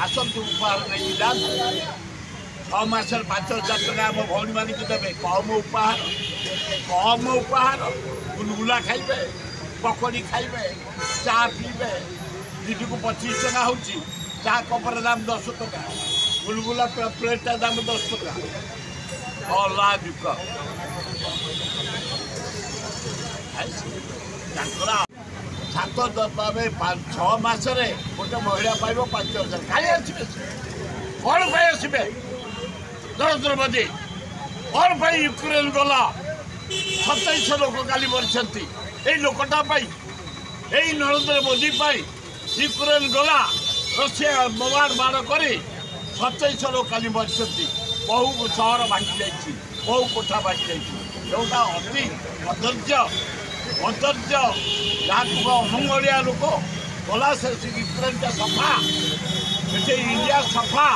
आसतु उपहार नहीं जातु 6 मास 5,000 टका आम भौणी मान देवे कम उपहार गुलगुला खाइबे पकड़ी खाइबे चा पीबे लिटर को 25 टका हो चा कपर दाम 10 टका गुलगुला प्लेट दाम 10 टका अला दुख सात 6 मास गोटे महिला पाइब 5,000 खाली आसबे कौन आसबे नरेंद्र मोदी कौन यूक्रेन गला 2700 लोक काली मरी लोकटा यही नरेंद्र मोदी यूक्रेन गला रशिया बोमाबाण कर 2700 लोक काली मरी बहु सहर भांगी जा बहु कोठा भांगी जोटा अति अधर्य जहाँ अमंगलिया लोक गला से यूक्रेन सफा इंडिया सफा।